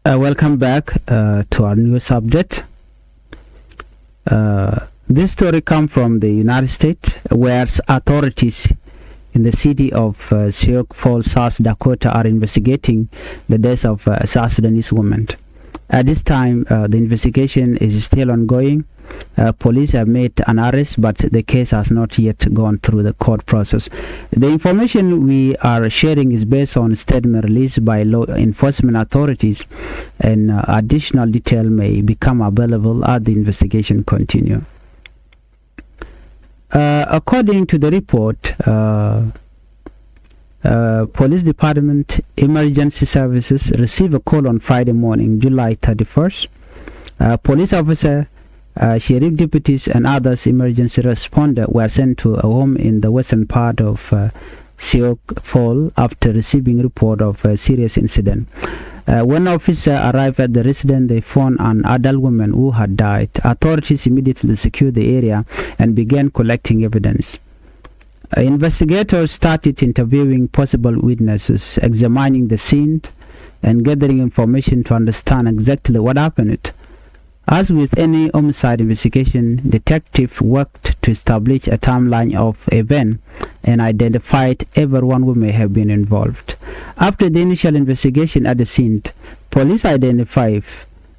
Welcome back to our news update. This story comes from the United States, where authorities in the city of Sioux Falls, South Dakota, are investigating the death of a South Sudanese woman. At this time, the investigation is still ongoing. Police have made an arrest, but the case has not yet gone through the court process. The information we are sharing is based on a statement released by law enforcement authorities, and additional detail may become available as the investigation continues. According to the report, Police Department Emergency Services received a call on Friday morning, July 31st. Police officer, sheriff deputies, and others emergency responders were sent to a home in the western part of Sioux Falls after receiving report of a serious incident. When officers arrived at the residence, they found an adult woman who had died. Authorities immediately secured the area and began collecting evidence. Investigators started interviewing possible witnesses, examining the scene, and gathering information to understand exactly what happened. As with any homicide investigation, detectives worked to establish a timeline of events and identified everyone who may have been involved. After the initial investigation at the scene, police identified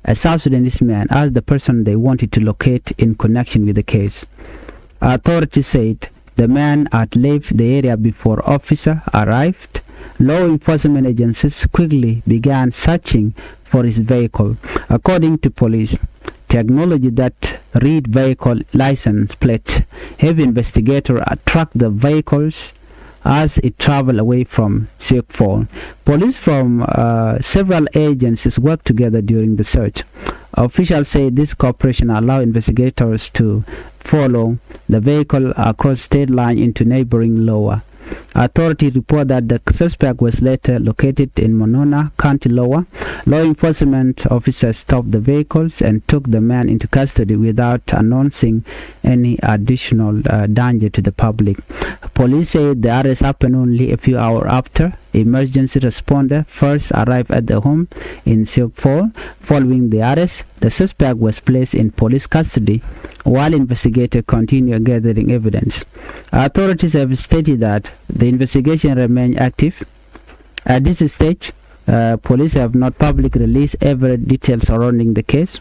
a South Sudanese man as the person they wanted to locate in connection with the case. Authorities said the man had left the area before officers arrived. Law enforcement agencies quickly began searching for his vehicle. According to police, technology that read vehicle license plate have investigators track the vehicles as it traveled away from Sioux Falls. Police from several agencies worked together during the search. Officials say this cooperation allowed investigators to follow the vehicle across state line into neighboring Lower. Authorities report that the suspect was later located in Monona County, Lower. Law enforcement officers stopped the vehicles and took the man into custody without announcing any additional danger to the public. Police say the arrest happened only a few hours after emergency responder first arrived at the home in Sioux Falls. Following the arrest, the suspect was placed in police custody while investigators continue gathering evidence. Authorities have stated that the investigation remains active. At this stage, police have not publicly released every detail surrounding the case.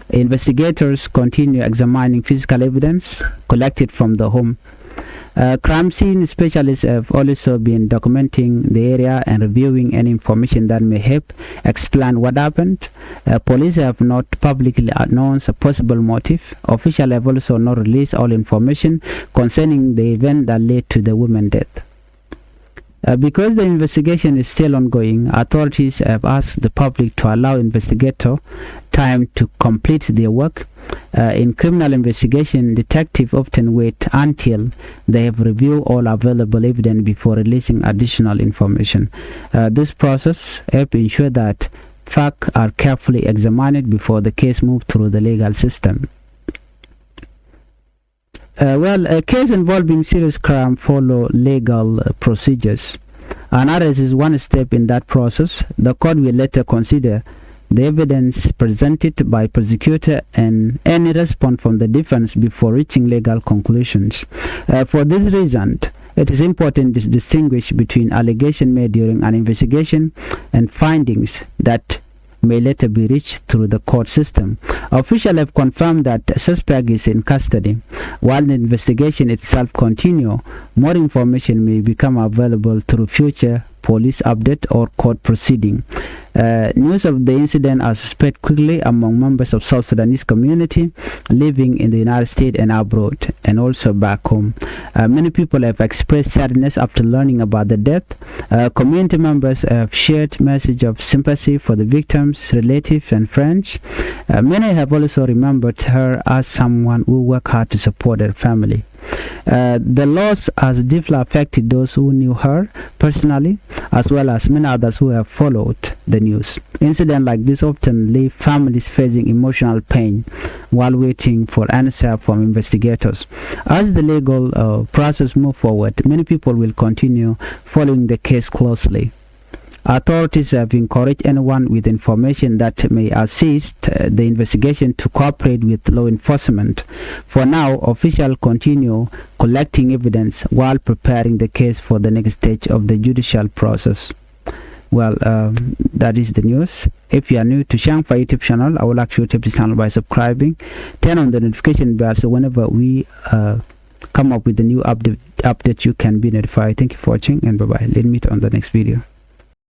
Investigators continue examining physical evidence collected from the home. Crime scene specialists have also been documenting the area and reviewing any information that may help explain what happened. Police have not publicly announced a possible motive. Officials have also not released all information concerning the event that led to the woman's death. Because the investigation is still ongoing, authorities have asked the public to allow investigators time to complete their work. In criminal investigation, detectives often wait until they have reviewed all available evidence before releasing additional information. This process helps ensure that facts are carefully examined before the case moves through the legal system. A case involving serious crime follows legal procedures. An arrest is one step in that process. The court will later consider the evidence presented by prosecutor and any response from the defense before reaching legal conclusions. For this reason, it is important to distinguish between allegations made during an investigation and findings that may later be reached through the court system. Officials have confirmed that the suspect is in custody. While the investigation itself continues, more information may become available through future police update or court proceeding. News of the incident has spread quickly among members of South Sudanese community living in the United States and abroad, and also back home. Many people have expressed sadness after learning about the death. Community members have shared message of sympathy for the victims, relatives, and friends. Many have also remembered her as someone who worked hard to support her family. The loss has deeply affected those who knew her personally, as well as many others who have followed the news. Incidents like this often leave families facing emotional pain while waiting for answer from investigators. As the legal process moves forward, many people will continue following the case closely. Authorities have encouraged anyone with information that may assist the investigation to cooperate with law enforcement. For now, officials continue collecting evidence while preparing the case for the next stage of the judicial process. Well, that is the news. If you are new to Changfied YouTube channel, I will actually tip this channel by subscribing. Turn on the notification bell so whenever we come up with a new update, you can be notified. Thank you for watching, and bye-bye. Let's meet on the next video.